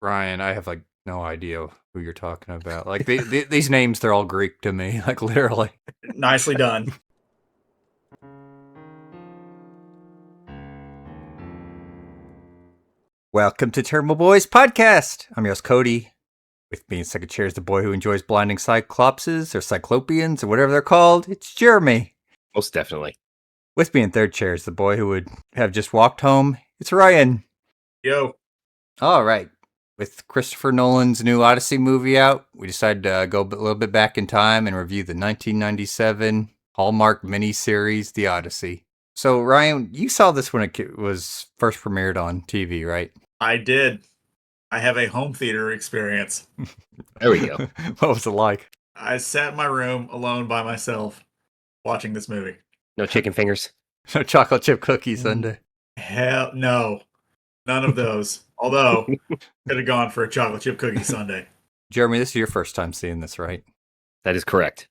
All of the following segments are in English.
Ryan, I have like no idea who you're talking about. Like these names, they're all Greek to me. Like literally. Nicely done. Welcome to Tairimo Boys podcast. I'm your host Cody. With me in second chair is the boy who enjoys blinding cyclopses or cyclopeans or whatever they're called. It's Jeremy. Most definitely. With me in third chair is the boy who would have just walked home. It's Ryan. Yo. All right. With Christopher Nolan's new Odyssey movie out, we decided to go a little bit back in time and review the 1997 Hallmark miniseries, The Odyssey. So, Ryan, you saw this when it was first premiered on TV, right? I did. I have a home theater experience. There we go. What was it like? I sat in my room alone by myself watching this movie. No chicken fingers. No chocolate chip cookie sundae. Hell no. None of those. Although, could have gone for a chocolate chip cookie sundae. Jeremy, this is your first time seeing this, right? That is correct.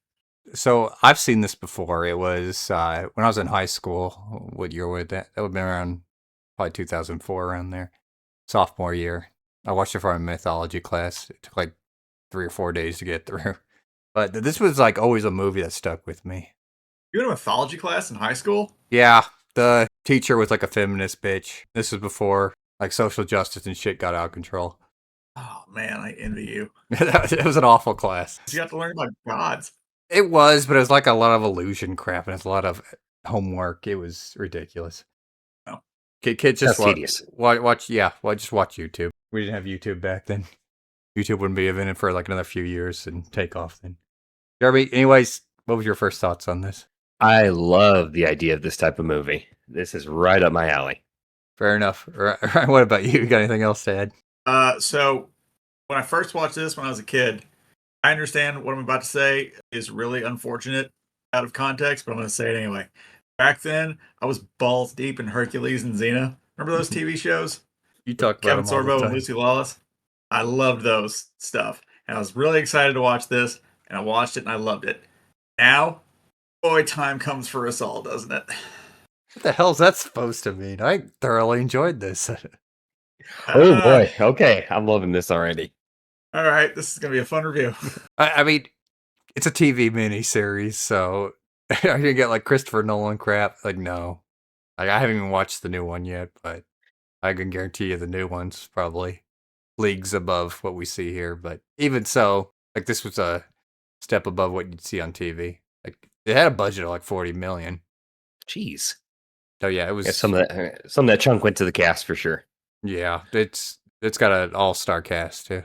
So I've seen this before. It was when I was in high school. What year would that? That would have been around probably 2004, around there. Sophomore year. I watched it for a mythology class. It took like 3 or 4 days to get through. But this was like always a movie that stuck with me. You had a mythology class in high school? Yeah, the teacher was like a feminist bitch. This was before like social justice and shit got out of control. Oh man, I envy you. It was an awful class. You got to learn about gods. It was, but it was like a lot of illusion crap and it's a lot of homework. It was ridiculous. Oh. Kids just tedious. watch. Just watch YouTube. We didn't have YouTube back then. YouTube wouldn't be invented for like another few years and take off then. Jeremy, anyways, what was your first thoughts on this? I love the idea of this type of movie. This is right up my alley. Fair enough. Ryan, what about you? You got anything else to add? So when I first watched this when I was a kid, I understand what I'm about to say is really unfortunate out of context, but I'm going to say it anyway. Back then, I was balls deep in Hercules and Xena. Remember those TV shows? You talk about Kevin them all the Sorbo time. and Lucy Lawless. I loved those stuff. And I was really excited to watch this, and I watched it and I loved it. Now, boy, time comes for us all, doesn't it? What the hell's that supposed to mean? I thoroughly enjoyed this. Oh boy. Okay. I'm loving this already. All right, this is going to be a fun review. I mean, it's a TV miniseries, so are you gonna get like Christopher Nolan crap? Like, no. Like, I haven't even watched the new one yet, but I can guarantee you the new one's probably leagues above what we see here. But even so, like, this was a step above what you'd see on TV. Like, it had a budget of like 40 million. Jeez. So yeah, it was. Yeah, some of that chunk went to the cast for sure. Yeah, it's got an all-star cast too.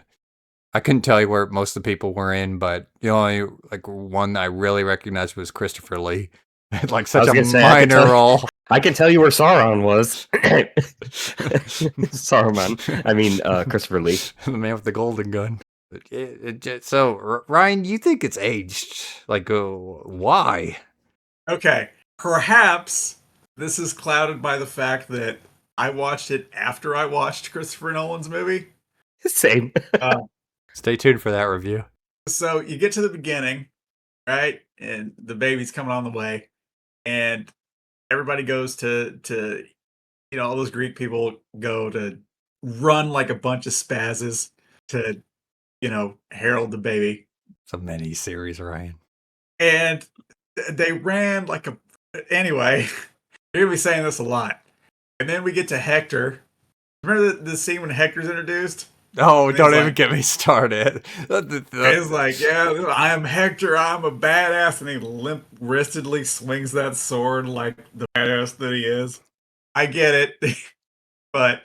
I couldn't tell you where most of the people were in, but the only like one I really recognized was Christopher Lee. Like such a minor role. I can tell you where Sauron was. Saruman. I mean, Christopher Lee. The man with the golden gun. So, Ryan, you think it's aged? Like, why? Okay, perhaps this is clouded by the fact that I watched it after I watched Christopher Nolan's movie. Same. Stay tuned for that review. So you get to the beginning, right? And the baby's coming on the way. And everybody goes to all those Greek people go to run like a bunch of spazzes to, herald the baby. It's a mini-series, Ryan. And they ran like a... Anyway, you're going to be saying this a lot. And then we get to Hector. Remember the scene when Hector's introduced? Oh, don't even get me started. He's like, yeah, I am Hector, I'm a badass. And he limp-wristedly swings that sword like the badass that he is. I get it, but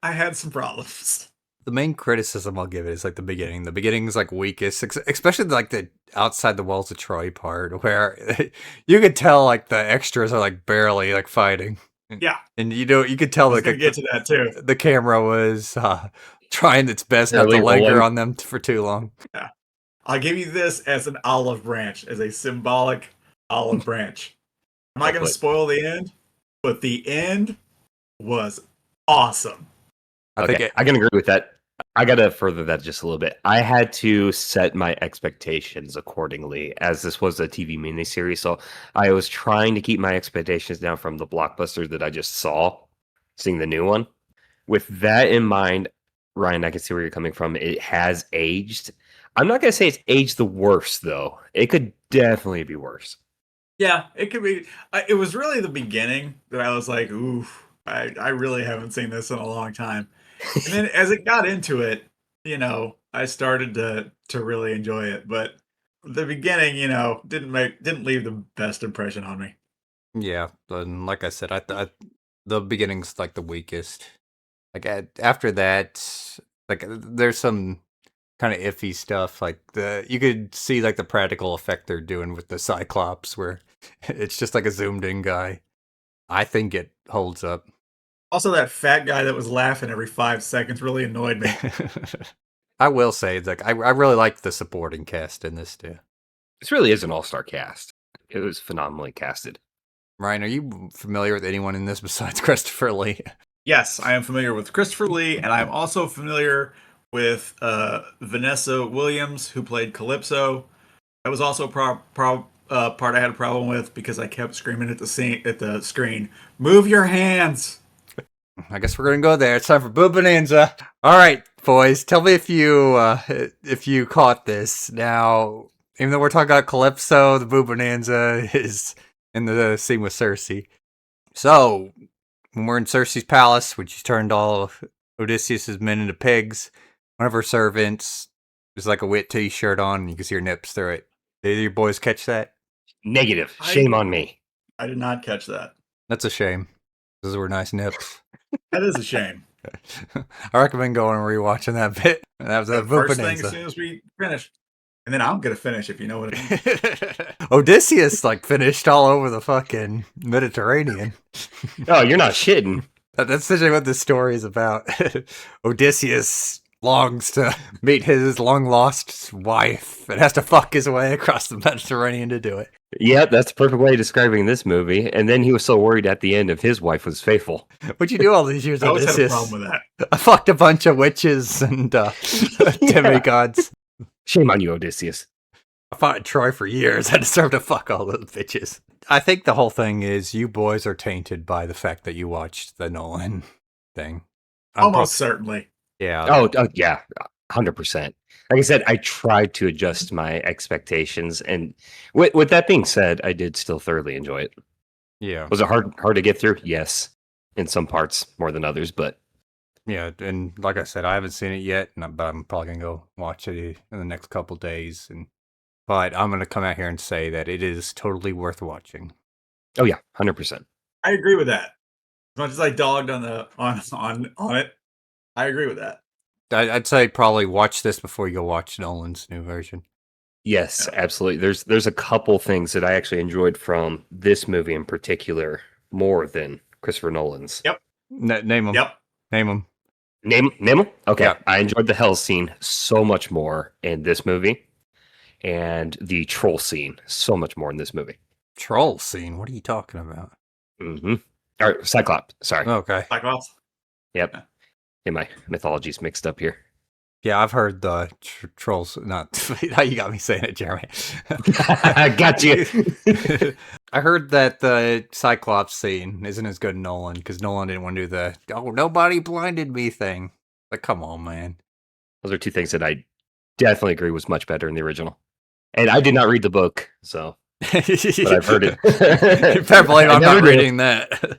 I had some problems. The main criticism I'll give it is like the beginning. The beginning's like weakest, especially like the outside the walls of Troy part, where you could tell like the extras are like barely like fighting. Yeah, and you could tell like get to that too. The camera was trying its best not to linger on them for too long. Yeah, I'll give you this as an olive branch, as a symbolic olive branch. I'm not going to spoil the end, but the end was awesome. I can agree with that. I got to further that just a little bit. I had to set my expectations accordingly, as this was a TV miniseries. So I was trying to keep my expectations down from the blockbusters that I just saw, seeing the new one. With that in mind, Ryan, I can see where you're coming from. It has aged. I'm not going to say it's aged the worst, though. It could definitely be worse. Yeah, it could be. It was really the beginning that I was like, "Ooh, I really haven't seen this in a long time." And then as it got into it, I started to really enjoy it. But the beginning, didn't leave the best impression on me. Yeah, and like I said, the beginning's like the weakest. Like after that, like there's some kind of iffy stuff. Like you could see like the practical effect they're doing with the Cyclops, where it's just like a zoomed in guy. I think it holds up. Also, that fat guy that was laughing every 5 seconds really annoyed me. I will say, like I really liked the supporting cast in this too. This really is an all-star cast. It was phenomenally casted. Ryan, are you familiar with anyone in this besides Christopher Lee? Yes, I am familiar with Christopher Lee, and I'm also familiar with Vanessa Williams, who played Calypso. That was also part I had a problem with because I kept screaming at the screen, "Move your hands!" I guess we're gonna go there. It's time for Boo Bonanza. All right, boys, tell me if you caught this. Now, even though we're talking about Calypso, the Boo Bonanza is in the scene with Circe. So, when we're in Circe's palace, which she's turned all of Odysseus' men into pigs, one of her servants is like a wit t-shirt on, and you can see her nips through it. Did your boys catch that? Negative. Shame on me. I did not catch that. That's a shame. Those were nice nips. That is a shame. I recommend going and rewatching that bit. That was a First thing as soon as we finish. And then I'm going to finish, if you know what I mean. Odysseus, like, finished all over the fucking Mediterranean. Oh, you're not shitting. That's essentially what this story is about. Odysseus longs to meet his long-lost wife and has to fuck his way across the Mediterranean to do it. Yeah, that's the perfect way of describing this movie. And then he was so worried at the end if his wife was faithful. What'd you do all these years, I always Odysseus? had a problem with that. I fucked a bunch of witches and demigods. Shame on you, Odysseus. I fought in Troy for years. I deserve to fuck all those bitches. I think the whole thing is you boys are tainted by the fact that you watched the Nolan thing. Almost certainly. Yeah. Oh, yeah, 100%. Like I said, I tried to adjust my expectations, and with that being said, I did still thoroughly enjoy it. Yeah. Was it hard to get through? Yes, in some parts more than others, but yeah. And like I said, I haven't seen it yet, but I'm probably gonna go watch it in the next couple days. But I'm gonna come out here and say that it is totally worth watching. Oh yeah, 100%. I agree with that. As much as I dogged on it, I agree with that. I'd say probably watch this before you go watch Nolan's new version. Yes, absolutely. There's a couple things that I actually enjoyed from this movie in particular more than Christopher Nolan's. Yep. Name them. Yep. Name them. Name them? Okay. Yeah. I enjoyed the hell scene so much more in this movie, and the troll scene so much more in this movie. Troll scene? What are you talking about? Mm-hmm. Or Cyclops. Sorry. Okay. Cyclops. Yep. Yeah, my mythology's mixed up here. Yeah, I've heard the trolls. Not how you got me saying it, Jeremy. I got you. I heard that the Cyclops scene isn't as good in Nolan because Nolan didn't want to do the nobody blinded me thing. Like, come on, man. Those are two things that I definitely agree was much better in the original. And I did not read the book, so but I've heard it. You better believe I'm not reading that.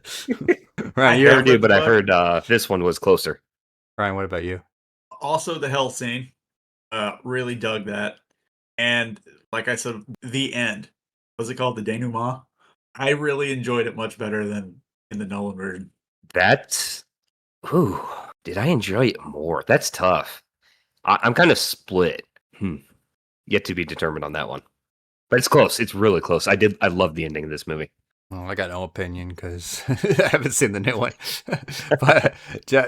Ryan, I never did, but I heard this one was closer. Ryan, what about you? Also, the hell scene. Really dug that. And like I said, the end. Was it called the denouement? I really enjoyed it much better than in the Nolan version. That's did I enjoy it more? That's tough. I'm kind of split. Yet to be determined on that one. But it's close. It's really close. I love the ending of this movie. Well, I got no opinion because I haven't seen the new one. But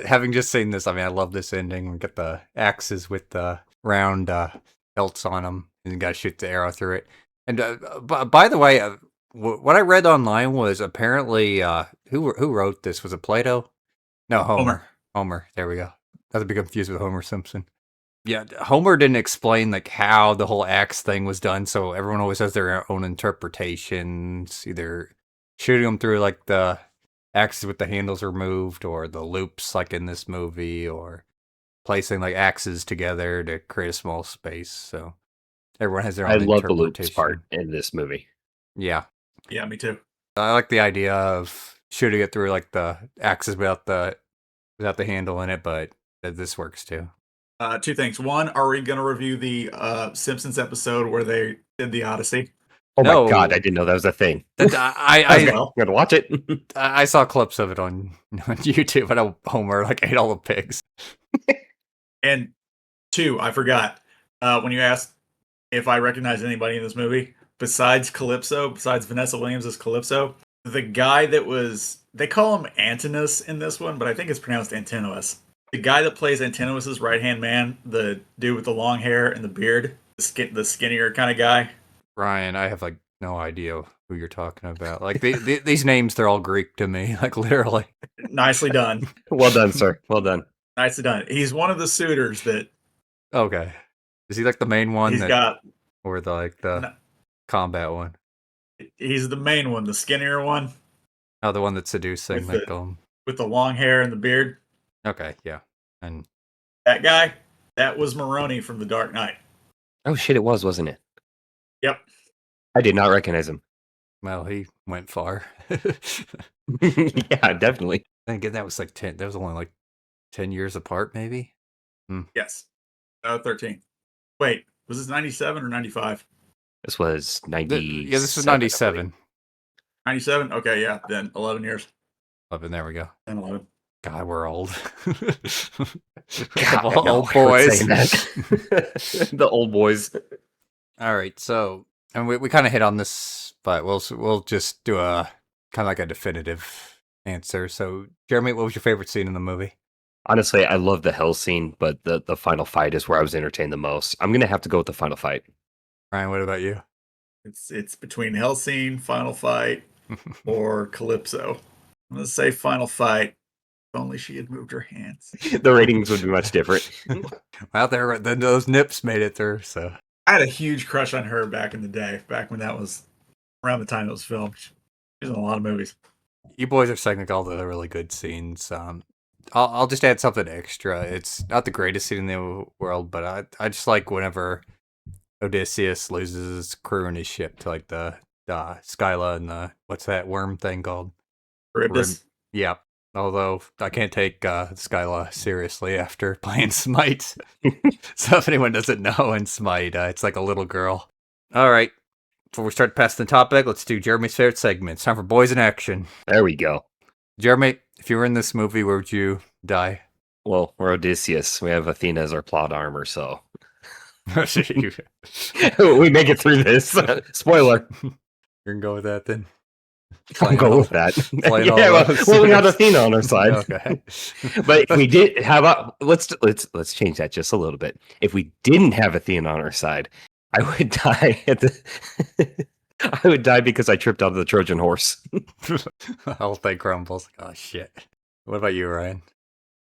having just seen this, I mean, I love this ending. We got the axes with the round hilts on them, and you got to shoot the arrow through it. And by the way, what I read online was apparently who wrote this? Was it Plato? No, Homer. Homer. There we go. Not to be confused with Homer Simpson. Yeah, Homer didn't explain like how the whole axe thing was done, so everyone always has their own interpretations, either shooting them through like the axes with the handles removed or the loops like in this movie, or placing like axes together to create a small space. So everyone has their I own love the loops interpretation. part in this movie. Yeah. Yeah, me too. I like the idea of shooting it through like the axes without the handle in it, but this works too. Two things. One, are we going to review the Simpsons episode where they did the Odyssey? Oh No. my god, I didn't know that was a thing. I Well, I'm gonna watch it. I saw clips of it on YouTube. I know Homer like ate all the pigs. and two, I forgot. When you asked if I recognize anybody in this movie, besides Calypso, besides Vanessa Williams as Calypso, the guy that was, they call him Antinous in this one, but I think it's pronounced Antinous. The guy that plays Antinous's right-hand man, the dude with the long hair and the beard, the skinnier kind of guy. Ryan, I have like no idea who you're talking about. Like these names, they're all Greek to me. Like literally. Nicely done. Well done, sir. Well done. Nicely done. He's one of the suitors that Okay. Is he like the main one? he's got. Or the combat one? He's the main one, the skinnier one. Oh, the one that's seducing. With the long hair and the beard. Okay, yeah. And that guy, that was Maroni from The Dark Knight. Oh shit, it was, wasn't it? Yep. I did not recognize him. Well, he went far. Yeah, definitely. And again, that was like 10. That was only like 10 years apart, maybe. Yes. 13. Wait, was this 97 or 95? This was 90. Yeah, this was 97. 97? Okay, yeah. Then 11 years. 11. There we go. 10, 11. God, we're old. God, old boys. The old boys. All right, so and we kind of hit on this, but we'll just do a kind of like a definitive answer. So, Jeremy, what was your favorite scene in the movie? Honestly, I love the hell scene, but the final fight is where I was entertained the most. I'm gonna have to go with the final fight. Ryan, what about you? It's between hell scene, final fight, or Calypso. I'm gonna say final fight. If only she had moved her hands. The ratings would be much different. Well, then those nips made it through. So I had a huge crush on her back in the day, back when that was around the time it was filmed. She was in a lot of movies. you boys are saying like all the really good scenes. I'll just add something extra. It's not the greatest scene in the world, but I just like whenever Odysseus loses his crew and his ship to like the Skyla and the what's that worm thing called? Charybdis. Yeah. Although I can't take Skyla seriously after playing Smite. So if anyone doesn't know in Smite, it's like a little girl. All right. Before we start passing the topic, let's do Jeremy's favorite segment. It's time for Boys in Action. There we go. Jeremy, if you were in this movie, where would you die? Well, we're Odysseus. We have Athena as our plot armor, so we make it through this. Spoiler. You're gonna go with that then? I'll go with that. Yeah, well, we got Athena on our side. Okay. But if we did have let's change that just a little bit. If we didn't have Athena on our side, I would die I would die because I tripped out of the Trojan horse. The whole thing crumbles. Oh shit. What about you, Ryan?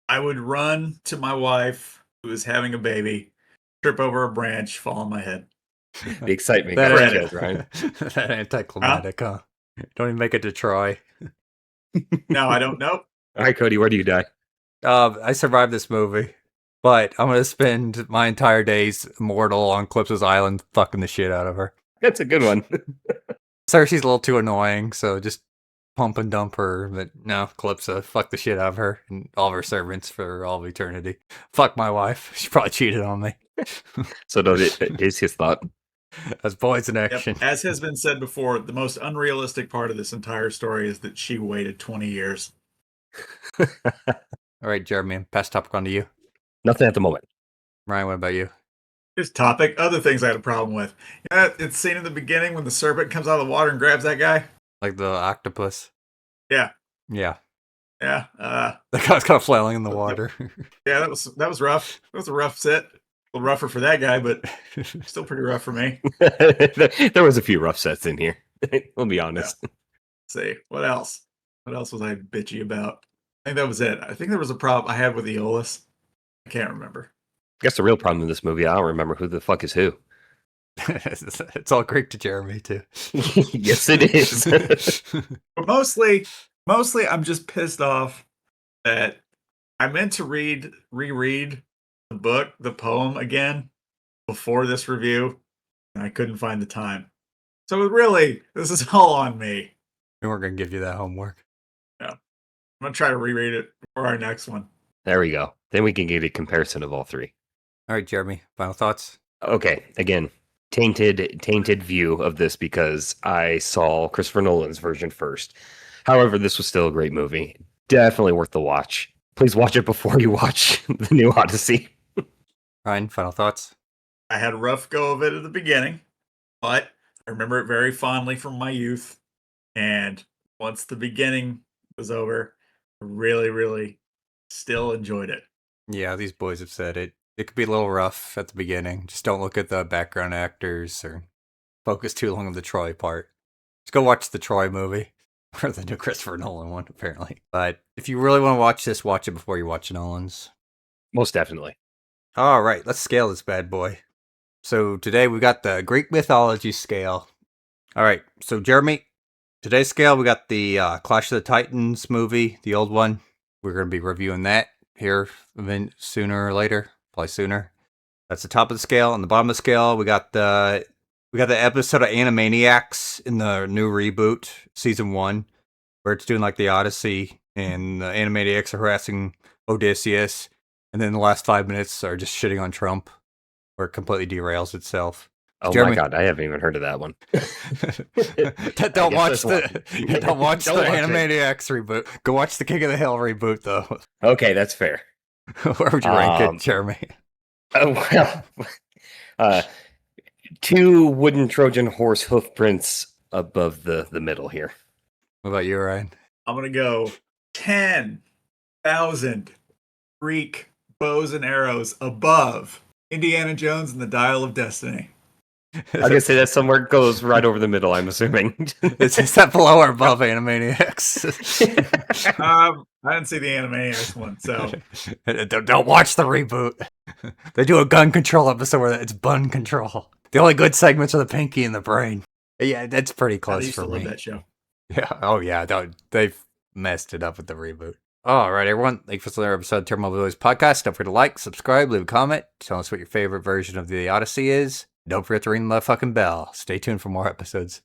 I would run to my wife who is having a baby, trip over a branch, fall on my head. The excitement. That, Ryan. That anticlimactic, huh? Don't even make it to Troy. No, I don't know. All right, Cody, where do you die? I survived this movie, but I'm gonna spend my entire days immortal on Calypso's island, fucking the shit out of her. That's a good one. Circe's a little too annoying, so just pump and dump her. But no, Calypso, fuck the shit out of her and all of her servants for all of eternity. Fuck my wife. She probably cheated on me. So Odysseus thought. As Boys in Action. Yep. As has been said before, the most unrealistic part of this entire story is that she waited 20 years. All right, Jeremy, pass topic on to you. Nothing at the moment. Ryan, what about you? Here's topic. Other things I had a problem with. Yeah, it's seen in the beginning when the serpent comes out of the water and grabs that guy. Like the octopus? Yeah. Yeah. Yeah. The guy's kind of flailing in the water. Yeah, that was rough. That was a rough sit. A little rougher for that guy, but still pretty rough for me. There was a few rough sets in here. We'll be honest. Yeah. Let's see. What else? What else was I bitchy about? I think that was it. I think there was a problem I had with Aeolus. I can't remember. I guess the real problem in this movie, I don't remember who the fuck is who. It's all Greek to Jeremy, too. Yes, it is. But mostly I'm just pissed off that I meant to reread the poem again before this review, and I couldn't find the time. So really, this is all on me. We weren't going to give you that homework. Yeah. I'm going to try to reread it for our next one. There we go. Then we can get a comparison of all three. All right, Jeremy, final thoughts? Okay, again, tainted view of this because I saw Christopher Nolan's version first. However, this was still a great movie. Definitely worth the watch. Please watch it before you watch the new Odyssey. Ryan, final thoughts? I had a rough go of it at the beginning, but I remember it very fondly from my youth. And once the beginning was over, I really, really still enjoyed it. Yeah, these boys have said it. It could be a little rough at the beginning. Just don't look at the background actors or focus too long on the Troy part. Just go watch the Troy movie. Or the new Christopher Nolan one, apparently. But if you really want to watch this, watch it before you watch Nolan's. Most definitely. All right, let's scale this bad boy. So today we got the Greek mythology scale. All right, so Jeremy, today's scale we got the Clash of the Titans movie, the old one. We're going to be reviewing that here sooner or later, probably sooner. That's the top of the scale. On the bottom of the scale, we got the episode of Animaniacs in the new reboot, season 1, where it's doing like the Odyssey, and the Animaniacs are harassing Odysseus, and then the last 5 minutes are just shitting on Trump, where it completely derails itself. Oh Jeremy, my god, I haven't even heard of that one. don't watch the Don't watch Animaniacs reboot. Go watch the King of the Hill reboot, though. Okay, that's fair. Where would you rank it, Jeremy? Well, 2 wooden Trojan horse hoof prints above the middle here. What about you, Ryan? I'm going to go 10,000 Greek bows and arrows above Indiana Jones and the Dial of Destiny. I was going to say that somewhere goes right over the middle, I'm assuming. Is that below or above Animaniacs? I didn't see the Animaniacs one, so... Don't watch the reboot. They do a gun control episode where it's bun control. The only good segments are the pinky and the brain. Yeah, that's pretty close I used for to me. love that show. Yeah. Oh, yeah. They've messed it up with the reboot. All right, everyone. Thanks for listening to another episode of Tairimo Boys podcast. Don't forget to like, subscribe, leave a comment. Tell us what your favorite version of the Odyssey is. Don't forget to ring the motherfucking bell. Stay tuned for more episodes.